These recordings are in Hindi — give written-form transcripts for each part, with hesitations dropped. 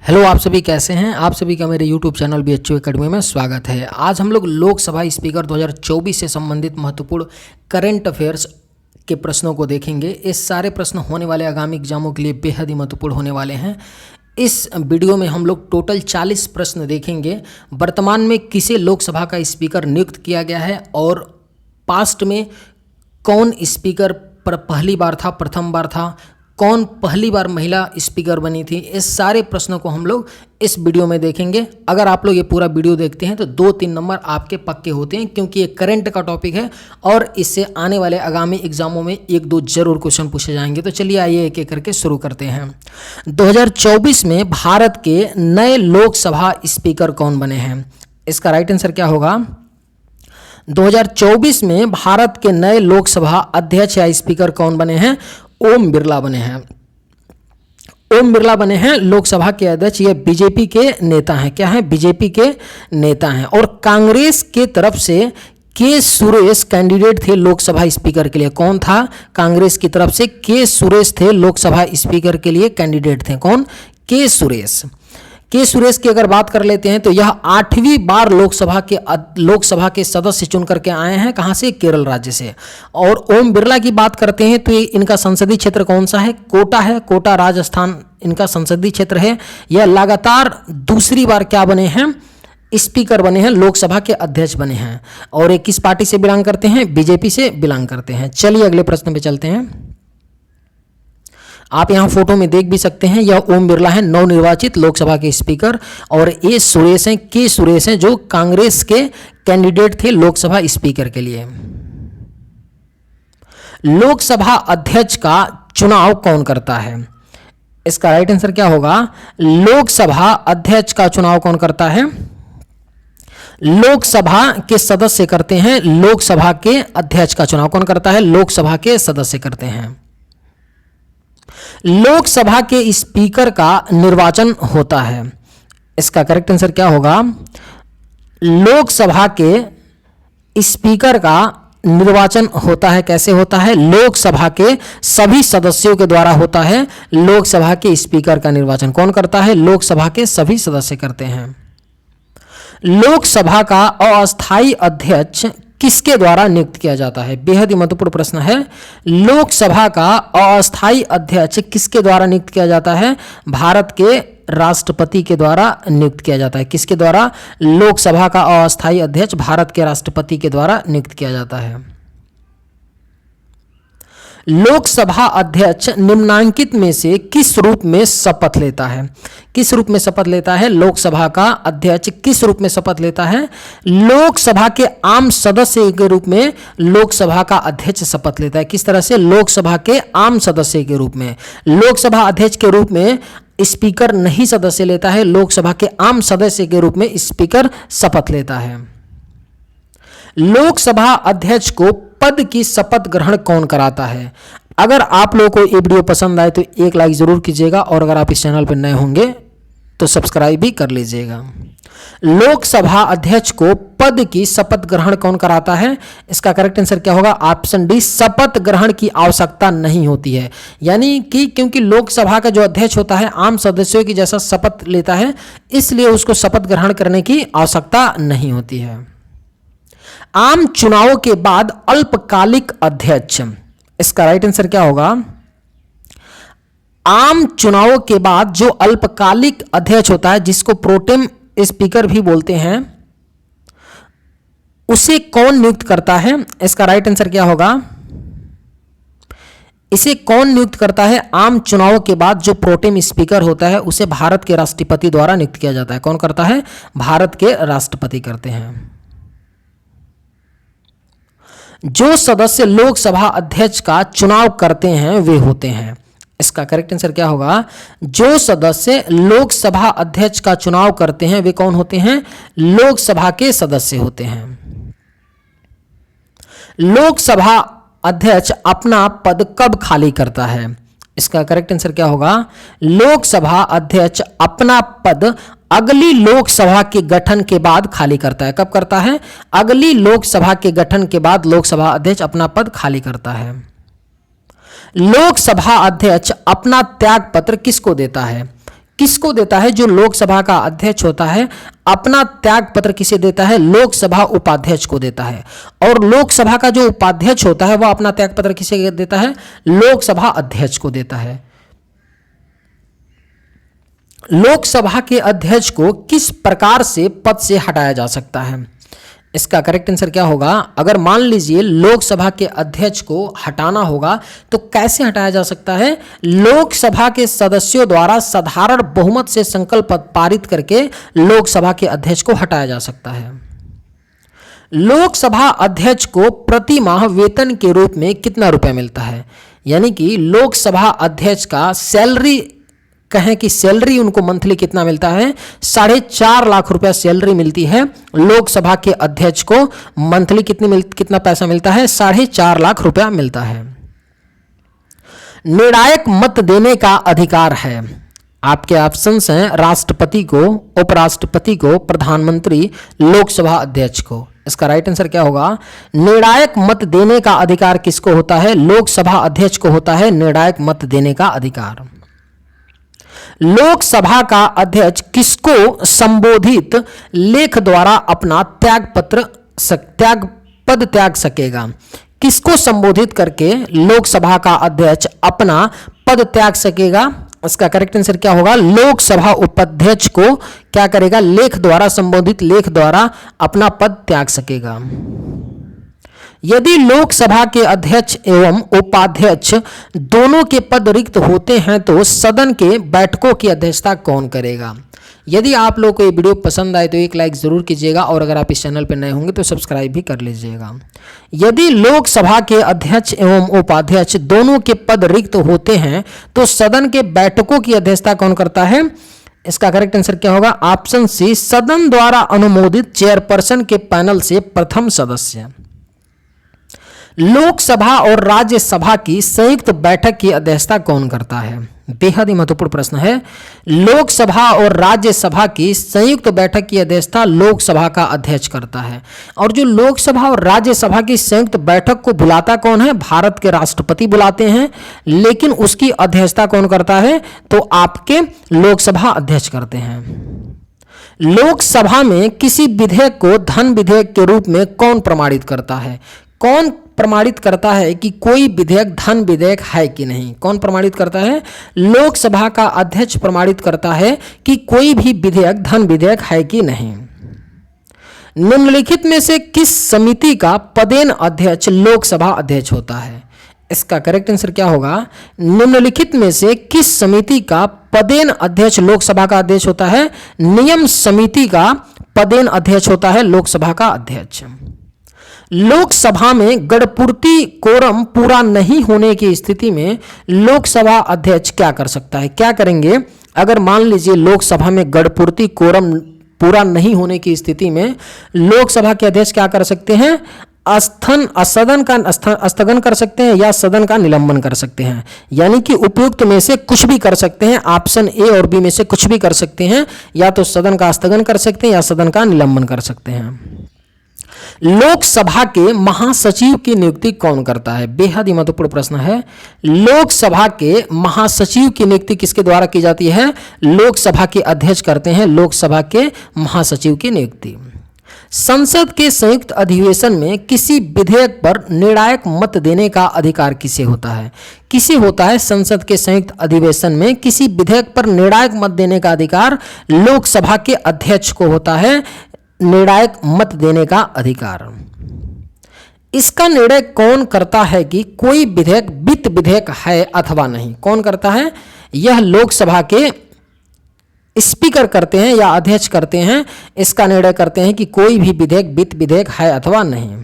हेलो, आप सभी कैसे हैं। आप सभी का मेरे यूट्यूब चैनल BHU एकेडमी में स्वागत है। आज हम लोग लोकसभा स्पीकर 2024 से संबंधित महत्वपूर्ण करंट अफेयर्स के प्रश्नों को देखेंगे। ये सारे प्रश्न होने वाले आगामी एग्जामों के लिए बेहद ही महत्वपूर्ण होने वाले हैं। इस वीडियो में हम लोग टोटल 40 प्रश्न देखेंगे। वर्तमान में किसे लोकसभा का स्पीकर नियुक्त किया गया है और पास्ट में कौन स्पीकर पर पहली बार था, प्रथम बार था, कौन पहली बार महिला स्पीकर बनी थी, इस सारे प्रश्नों को हम लोग इस वीडियो में देखेंगे। अगर आप लोग ये पूरा वीडियो देखते हैं तो 2-3 नंबर आपके पक्के होते हैं, क्योंकि ये करंट का टॉपिक है और इससे आने वाले आगामी एग्जामों में 1-2 जरूर क्वेश्चन पूछे जाएंगे। तो चलिए आइए एक एक करके शुरू करते हैं। 2024 में भारत के नए लोकसभा स्पीकर कौन बने हैं? इसका राइट आंसर क्या होगा? 2024 में भारत के नए लोकसभा अध्यक्ष या स्पीकर कौन बने हैं? ओम बिरला बने हैं। ओम बिरला बने हैं लोकसभा के अध्यक्ष। ये बीजेपी के नेता हैं। क्या है? बीजेपी के नेता हैं। और कांग्रेस के तरफ से के सुरेश कैंडिडेट थे लोकसभा स्पीकर के लिए। कौन था? कांग्रेस की तरफ से के सुरेश थे लोकसभा स्पीकर के लिए कैंडिडेट थे। कौन? के सुरेश। के सुरेश की अगर बात कर लेते हैं तो यह 8वीं बार लोकसभा के सदस्य चुन करके आए हैं। कहां से? केरल राज्य से। और ओम बिरला की बात करते हैं तो इनका संसदीय क्षेत्र कौन सा है? कोटा है। कोटा राजस्थान इनका संसदीय क्षेत्र है। यह लगातार दूसरी बार क्या बने हैं? स्पीकर बने हैं, लोकसभा के अध्यक्ष बने हैं। और ये किस पार्टी से बिलोंग करते हैं? बीजेपी से बिलोंग करते हैं। चलिए अगले प्रश्न पे चलते हैं। आप यहां फोटो में देख भी सकते हैं, यह ओम बिरला है, नवनिर्वाचित लोकसभा के स्पीकर। और ये सुरेश हैं, के सुरेश हैं, जो कांग्रेस के कैंडिडेट थे लोकसभा स्पीकर के लिए। लोकसभा अध्यक्ष का चुनाव कौन करता है? इसका राइट आंसर क्या होगा? लोकसभा अध्यक्ष का चुनाव कौन करता है? लोकसभा के सदस्य करते हैं। लोकसभा के अध्यक्ष का चुनाव कौन करता है? लोकसभा के सदस्य करते हैं। लोकसभा के स्पीकर का निर्वाचन होता है। इसका करेक्ट आंसर क्या होगा? लोकसभा के स्पीकर का निर्वाचन होता है। कैसे होता है? लोकसभा के सभी सदस्यों के द्वारा होता है। लोकसभा के स्पीकर का निर्वाचन कौन करता है? लोकसभा के सभी सदस्य करते हैं। लोकसभा का अस्थायी अध्यक्ष किसके द्वारा नियुक्त किया जाता है? बेहद ही महत्वपूर्ण प्रश्न है। लोकसभा का अस्थायी अध्यक्ष किसके द्वारा नियुक्त किया जाता है? भारत के राष्ट्रपति के द्वारा नियुक्त किया जाता है। किसके द्वारा? लोकसभा का अस्थायी अध्यक्ष भारत के राष्ट्रपति के द्वारा नियुक्त किया जाता है। लोकसभा अध्यक्ष निम्नांकित में से किस रूप में शपथ लेता है? किस रूप में शपथ लेता है? लोकसभा का अध्यक्ष किस रूप में शपथ लेता है? लोकसभा के आम सदस्य के रूप में लोकसभा का अध्यक्ष शपथ लेता है। किस तरह से? लोकसभा के आम सदस्य के रूप में। लोकसभा अध्यक्ष के रूप में स्पीकर नहीं सदस्य लेता है, लोकसभा के आम सदस्य के रूप में स्पीकर शपथ लेता है। लोकसभा अध्यक्ष को पद की शपथ ग्रहण कौन कराता है? अगर आप लोगों को ये वीडियो पसंद आए तो एक लाइक जरूर कीजिएगा, और अगर आप इस चैनल पर नए होंगे तो सब्सक्राइब भी कर लीजिएगा। लोकसभा अध्यक्ष को पद की शपथ ग्रहण कौन कराता है? इसका करेक्ट आंसर क्या होगा? ऑप्शन डी, शपथ ग्रहण की आवश्यकता नहीं होती है। यानी कि क्योंकि लोकसभा का जो अध्यक्ष होता है आम सदस्यों की जैसा शपथ लेता है, इसलिए उसको शपथ ग्रहण करने की आवश्यकता नहीं होती है। आम चुनावों के बाद अल्पकालिक अध्यक्ष, इसका राइट आंसर क्या होगा? आम चुनावों के बाद जो अल्पकालिक अध्यक्ष होता है, जिसको प्रोटेम स्पीकर भी बोलते हैं, उसे कौन नियुक्त करता है? इसका राइट आंसर क्या होगा? इसे कौन नियुक्त करता है? आम चुनावों के बाद जो प्रोटेम स्पीकर होता है उसे भारत के राष्ट्रपति द्वारा नियुक्त किया जाता है। कौन करता है? भारत के राष्ट्रपति करते हैं। जो सदस्य लोकसभा अध्यक्ष का चुनाव करते हैं वे होते हैं। इसका करेक्ट आंसर क्या होगा? जो सदस्य लोकसभा अध्यक्ष का चुनाव करते हैं वे कौन होते हैं? लोकसभा के सदस्य होते हैं। लोकसभा अध्यक्ष अपना पद कब खाली करता है? इसका करेक्ट आंसर क्या होगा? लोकसभा अध्यक्ष अपना पद अगली लोकसभा के गठन के बाद खाली करता है। कब करता है? अगली लोकसभा के गठन के बाद लोकसभा अध्यक्ष अपना पद खाली करता है। लोकसभा अध्यक्ष अपना त्याग पत्र किसको देता है? किसको देता है? जो लोकसभा का अध्यक्ष होता है अपना त्याग पत्र किसे देता है? लोकसभा उपाध्यक्ष को देता है। और लोकसभा का जो उपाध्यक्ष होता है वह अपना त्याग पत्र किसे देता है? लोकसभा अध्यक्ष को देता है। लोकसभा के अध्यक्ष को किस प्रकार से पद से हटाया जा सकता है? इसका करेक्ट आंसर क्या होगा? अगर मान लीजिए लोकसभा के अध्यक्ष को हटाना होगा तो कैसे हटाया जा सकता है? लोकसभा के सदस्यों द्वारा साधारण बहुमत से संकल्प पारित करके लोकसभा के अध्यक्ष को हटाया जा सकता है। लोकसभा अध्यक्ष को प्रति माह वेतन के रूप में कितना रुपया मिलता है? यानी कि लोकसभा अध्यक्ष का सैलरी, कहें कि सैलरी उनको मंथली कितना मिलता है? 4.5 लाख रुपया सैलरी मिलती है लोकसभा के अध्यक्ष को। मंथली कितना पैसा मिलता है? 4.5 लाख रुपया मिलता है। निर्णायक मत देने का अधिकार है। आपके ऑप्शंस हैं राष्ट्रपति को, उपराष्ट्रपति को, प्रधानमंत्री, लोकसभा अध्यक्ष को। इसका राइट आंसर क्या होगा? निर्णायक मत देने का अधिकार किसको होता है? लोकसभा अध्यक्ष को होता है निर्णायक मत देने का अधिकार। लोकसभा का अध्यक्ष किसको संबोधित लेख द्वारा अपना पद त्याग सकेगा? किसको संबोधित करके लोकसभा का अध्यक्ष अपना पद त्याग सकेगा? इसका करेक्ट आंसर क्या होगा? लोकसभा उपाध्यक्ष को क्या करेगा? लेख द्वारा, संबोधित लेख द्वारा अपना पद त्याग सकेगा। यदि लोकसभा के अध्यक्ष एवं उपाध्यक्ष दोनों के पद रिक्त होते हैं तो सदन के बैठकों की अध्यक्षता कौन करेगा? यदि आप लोग को ये वीडियो पसंद आए तो एक लाइक जरूर कीजिएगा और अगर आप इस चैनल पर नए होंगे तो सब्सक्राइब भी कर लीजिएगा। यदि लोकसभा के अध्यक्ष एवं उपाध्यक्ष दोनों के पद रिक्त होते हैं तो सदन के बैठकों की अध्यक्षता कौन करता है? इसका करेक्ट आंसर क्या होगा? ऑप्शन सी, सदन द्वारा अनुमोदित चेयरपर्सन के पैनल से प्रथम सदस्य। लोकसभा और राज्यसभा की संयुक्त बैठक की अध्यक्षता कौन करता है? बेहद ही महत्वपूर्ण प्रश्न है। लोकसभा और राज्यसभा की संयुक्त बैठक की अध्यक्षता लोकसभा का अध्यक्ष करता है। और जो लोकसभा और राज्यसभा की संयुक्त बैठक को बुलाता कौन है? भारत के राष्ट्रपति बुलाते हैं, लेकिन उसकी अध्यक्षता कौन करता है? तो आपके लोकसभा अध्यक्ष करते हैं। लोकसभा में किसी विधेयक को धन विधेयक के रूप में कौन प्रमाणित करता है? कौन प्रमाणित करता है कि कोई विधेयक धन विधेयक है कि नहीं? कौन प्रमाणित करता है? लोकसभा का अध्यक्ष प्रमाणित करता है कि कोई भी विधेयक धन विधेयक है कि नहीं। निम्नलिखित में से किस समिति का पदेन अध्यक्ष लोकसभा अध्यक्ष होता है? इसका करेक्ट आंसर क्या होगा? निम्नलिखित में से किस समिति का पदेन अध्यक्ष लोकसभा का अध्यक्ष होता है? नियम समिति का पदेन अध्यक्ष होता है लोकसभा का अध्यक्ष। लोकसभा में गणपूर्ति कोरम पूरा नहीं होने की स्थिति में लोकसभा अध्यक्ष क्या कर सकता है? क्या करेंगे अगर मान लीजिए लोकसभा में गणपूर्ति कोरम पूरा नहीं होने की स्थिति में लोकसभा के अध्यक्ष क्या कर सकते हैं? सदन का स्थगन कर सकते हैं या सदन का निलंबन कर सकते हैं। यानी कि उपयुक्त में से कुछ भी कर सकते हैं। ऑप्शन ए और बी में से कुछ भी कर सकते हैं। या तो सदन का स्थगन कर सकते हैं या सदन का निलंबन कर सकते हैं। लोकसभा के महासचिव की नियुक्ति कौन करता है? बेहद ही महत्वपूर्ण प्रश्न है। लोकसभा के महासचिव की नियुक्ति किसके द्वारा की जाती है? लोकसभा के अध्यक्ष करते हैं लोकसभा के महासचिव की नियुक्ति। संसद के संयुक्त अधिवेशन में किसी विधेयक पर निर्णायक मत देने का अधिकार किसे होता है? किसे होता है? संसद के संयुक्त अधिवेशन में किसी विधेयक पर निर्णायक मत देने का अधिकार लोकसभा के अध्यक्ष को होता है निर्णायक मत देने का अधिकार। इसका निर्णय कौन करता है कि कोई विधेयक वित्त विधेयक है अथवा नहीं? कौन करता है? यह लोकसभा के स्पीकर करते हैं या अध्यक्ष करते हैं। इसका निर्णय करते हैं कि कोई भी विधेयक वित्त विधेयक है अथवा नहीं।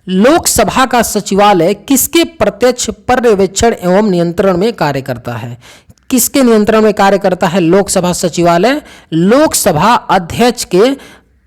लोकसभा का सचिवालय किसके प्रत्यक्ष पर्यवेक्षण एवं नियंत्रण में कार्य करता है? किसके नियंत्रण में कार्य करता है लोकसभा सचिवालय? लोकसभा अध्यक्ष के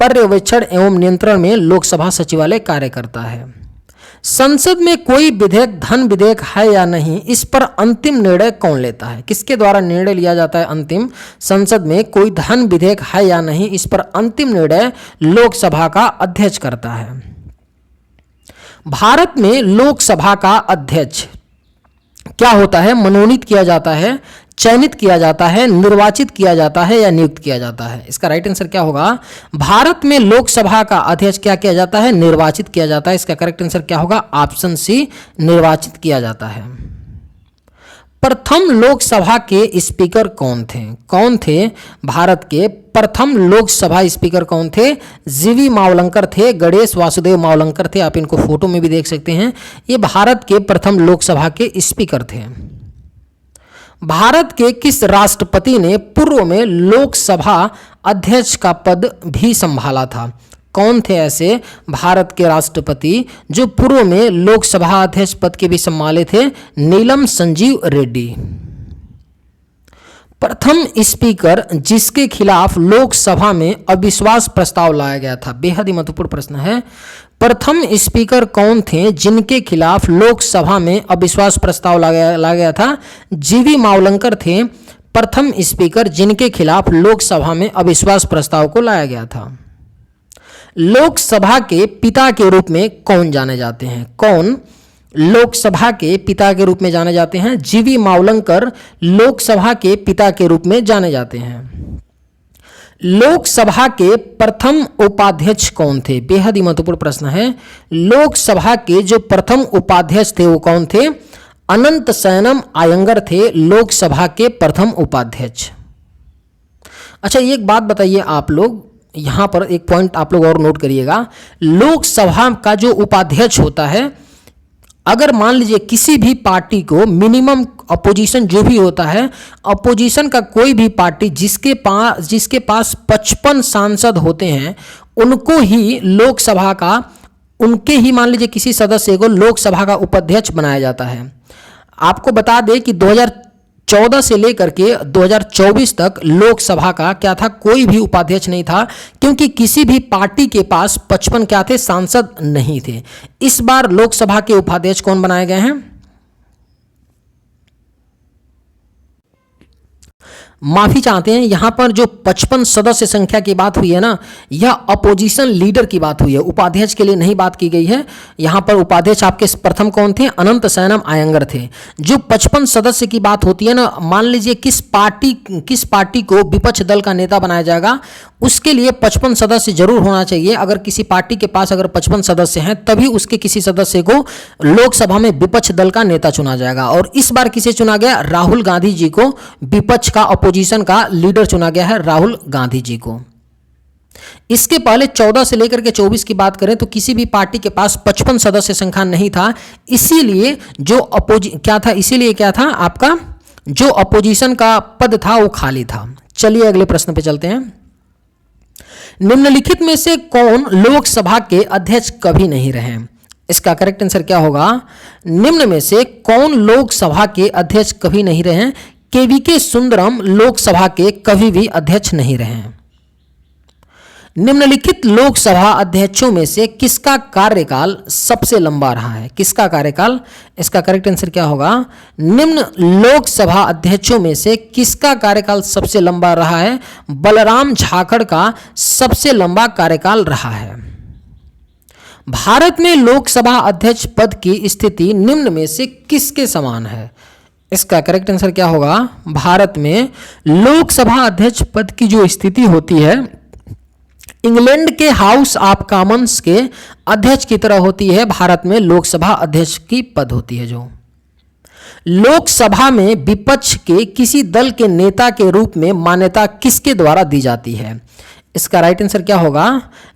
पर्यवेक्षण एवं नियंत्रण में लोकसभा सचिवालय कार्य करता है। संसद में कोई विधेयक धन विधेयक है या नहीं, इस पर अंतिम निर्णय कौन लेता है? किसके द्वारा निर्णय लिया जाता है अंतिम? संसद में कोई धन विधेयक है या नहीं, इस पर अंतिम निर्णय लोकसभा का अध्यक्ष करता है। भारत में लोकसभा का अध्यक्ष क्या होता है? मनोनीत किया जाता है चयनित किया जाता है, निर्वाचित किया जाता है या नियुक्त किया जाता है? इसका राइट आंसर क्या होगा? भारत में लोकसभा का अध्यक्ष क्या किया जाता है? निर्वाचित किया जाता है। इसका करेक्ट आंसर क्या होगा? ऑप्शन सी, निर्वाचित किया जाता है। प्रथम लोकसभा के स्पीकर कौन थे? कौन थे भारत के प्रथम लोकसभा स्पीकर? कौन थे? जीवी मावलंकर थे, गणेश वासुदेव मावलंकर थे। आप इनको फोटो में भी देख सकते हैं। ये भारत के प्रथम लोकसभा के स्पीकर थे। भारत के किस राष्ट्रपति ने पूर्व में लोकसभा अध्यक्ष का पद भी संभाला था? कौन थे ऐसे भारत के राष्ट्रपति जो पूर्व में लोकसभा अध्यक्ष पद के भी संभाले थे? नीलम संजीव रेड्डी। प्रथम स्पीकर जिसके खिलाफ लोकसभा में अविश्वास प्रस्ताव लाया गया था? बेहद ही महत्वपूर्ण प्रश्न है। प्रथम स्पीकर कौन थे जिनके खिलाफ लोकसभा में अविश्वास प्रस्ताव लाया गया था? जीवी मावलंकर थे प्रथम स्पीकर जिनके खिलाफ लोकसभा में अविश्वास प्रस्ताव को लाया गया था। लोकसभा के पिता के रूप में कौन जाने जाते हैं? कौन लोकसभा के पिता के रूप में जाने जाते हैं? जीवी मावलंकर लोकसभा के पिता के रूप में जाने जाते हैं। लोकसभा के प्रथम उपाध्यक्ष कौन थे? बेहद ही महत्वपूर्ण प्रश्न है। लोकसभा के जो प्रथम उपाध्यक्ष थे वो कौन थे? अनंत शयनम अयंगर थे लोकसभा के प्रथम उपाध्यक्ष। अच्छा, एक बात बताइए आप लोग, यहां पर एक पॉइंट आप लोग और नोट करिएगा। लोकसभा का जो उपाध्यक्ष होता है, अगर मान लीजिए किसी भी पार्टी को मिनिमम अपोजिशन जो भी होता है, अपोजिशन का कोई भी पार्टी जिसके पास 55 सांसद होते हैं, उनको ही लोकसभा का, उनके ही मान लीजिए किसी सदस्य को लोकसभा का उपाध्यक्ष बनाया जाता है। आपको बता दें कि 2014 से लेकर के 2024 तक लोकसभा का क्या था? कोई भी उपाध्यक्ष नहीं था, क्योंकि किसी भी पार्टी के पास 55 क्या थे? सांसद नहीं थे। इस बार लोकसभा के उपाध्यक्ष कौन बनाए गए हैं? माफी चाहते हैं, यहां पर जो 55 सदस्य संख्या की बात हुई है ना, यह अपोजिशन लीडर की बात हुई है, उपाध्यक्ष के लिए नहीं बात की गई है। यहां पर उपाध्यक्ष आपके प्रथम कौन थे? अनंत शयनम अयंगर थे। जो 55 सदस्य की बात होती है ना, मान लीजिए किस पार्टी को विपक्ष दल का नेता बनाया जाएगा, उसके लिए 55 सदस्य जरूर होना चाहिए। अगर किसी पार्टी के पास अगर 55 सदस्य हैं, तभी उसके किसी सदस्य को लोकसभा में विपक्ष दल का नेता चुना जाएगा। और इस बार किसे चुना गया? राहुल गांधी जी को विपक्ष का, अपोजिशन का लीडर चुना गया है, राहुल गांधी जी को। इसके पहले 14 से लेकर के 24 की बात करें तो किसी भी पार्टी के पास 55 सदस्य संख्या नहीं था, इसीलिए इसीलिए क्या था आपका जो अपोजिशन का पद था वो खाली था। चलिए अगले प्रश्न पे चलते हैं। निम्नलिखित में से कौन लोकसभा के अध्यक्ष कभी नहीं रहे? इसका करेक्ट आंसर क्या होगा? निम्न में से कौन लोकसभा के अध्यक्ष कभी नहीं रहे? केवीके सुंदरम लोकसभा के कभी भी अध्यक्ष नहीं रहे। निम्नलिखित लोकसभा अध्यक्षों में से किसका कार्यकाल सबसे लंबा रहा है? किसका कार्यकाल? इसका करेक्ट आंसर क्या होगा? निम्न लोकसभा अध्यक्षों में से किसका कार्यकाल सबसे लंबा रहा है? बलराम झाखड़ का सबसे लंबा कार्यकाल रहा है। भारत में लोकसभा अध्यक्ष पद की स्थिति निम्न में से किसके समान है? इसका करेक्ट आंसर क्या होगा? भारत में लोकसभा अध्यक्ष पद की जो स्थिति होती है, इंग्लैंड के हाउस ऑफ कॉमन्स के अध्यक्ष की तरह होती है। भारत में लोकसभा अध्यक्ष की पद होती है। जो लोकसभा में विपक्ष के किसी दल के नेता के रूप में मान्यता किसके द्वारा दी जाती है? इसका राइट आंसर क्या होगा?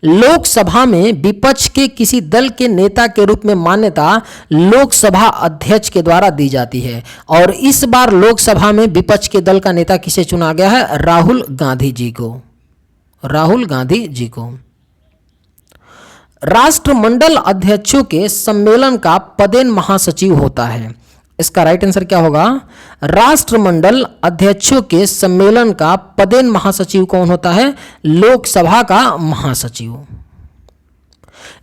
लोकसभा में विपक्ष के किसी दल के नेता के रूप में मान्यता लोकसभा अध्यक्ष के द्वारा दी जाती है। और इस बार लोकसभा में विपक्ष के दल का नेता किसे चुना गया है? राहुल गांधी जी को। राहुल गांधी जी को। राष्ट्रमंडल अध्यक्षों के सम्मेलन का पदेन महासचिव होता है। इसका राइट आंसर क्या होगा? राष्ट्रमंडल अध्यक्षों के सम्मेलन का पदेन महासचिव कौन होता है? लोकसभा का महासचिव।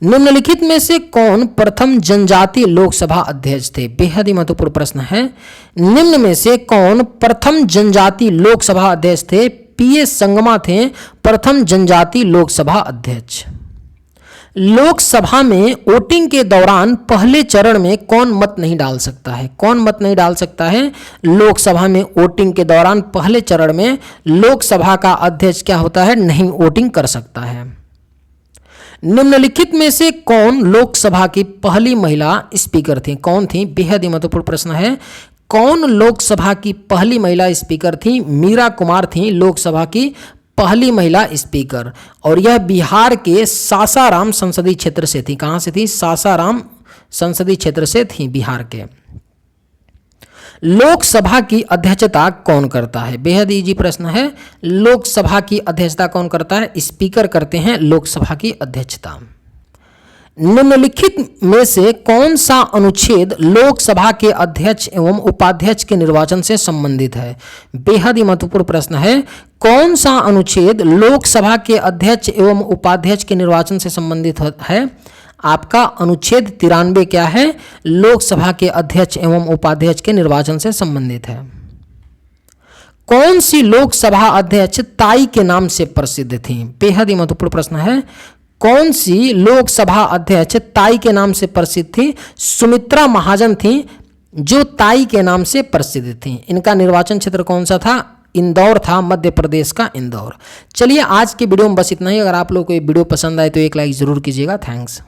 निम्नलिखित में से कौन प्रथम जनजातीय लोकसभा अध्यक्ष थे? बेहद ही महत्वपूर्ण प्रश्न है। निम्न में से कौन प्रथम जनजातीय लोकसभा अध्यक्ष थे? पीएस संगमा थे प्रथम जनजातीय लोकसभा अध्यक्ष। लोकसभा में वोटिंग के दौरान पहले चरण में कौन मत नहीं डाल सकता है? कौन मत नहीं डाल सकता है? लोकसभा में वोटिंग के दौरान पहले चरण में लोकसभा का अध्यक्ष क्या होता है? नहीं वोटिंग कर सकता है। निम्नलिखित में से कौन लोकसभा की पहली महिला स्पीकर थी? कौन थी? बेहद ही महत्वपूर्ण प्रश्न है। कौन लोकसभा की पहली महिला स्पीकर थी? मीरा कुमार थी लोकसभा की पहली महिला स्पीकर, और यह बिहार के सासाराम संसदीय क्षेत्र से थी। कहां से थी? सासाराम संसदीय क्षेत्र से थी, बिहार के। लोकसभा की अध्यक्षता कौन करता है? बेहद इजी प्रश्न है। लोकसभा की अध्यक्षता कौन करता है? स्पीकर करते हैं लोकसभा की अध्यक्षता। निम्नलिखित में से कौन सा अनुच्छेद लोकसभा के अध्यक्ष एवं उपाध्यक्ष के निर्वाचन से संबंधित है? बेहद ही महत्वपूर्ण प्रश्न है। कौन सा अनुच्छेद लोकसभा के अध्यक्ष एवं उपाध्यक्ष के निर्वाचन से संबंधित है? आपका अनुच्छेद 93 क्या है? लोकसभा के अध्यक्ष एवं उपाध्यक्ष के निर्वाचन से संबंधित है। कौन सी लोकसभा अध्यक्ष ताई के नाम से प्रसिद्ध थी? बेहद ही महत्वपूर्ण प्रश्न है। कौन सी लोकसभा अध्यक्ष ताई के नाम से प्रसिद्ध थी? सुमित्रा महाजन थी जो ताई के नाम से प्रसिद्ध थी। इनका निर्वाचन क्षेत्र कौन सा था? इंदौर था, मध्य प्रदेश का इंदौर। चलिए आज के वीडियो में बस इतना ही। अगर आप लोगों को ये वीडियो पसंद आए तो एक लाइक जरूर कीजिएगा। थैंक्स।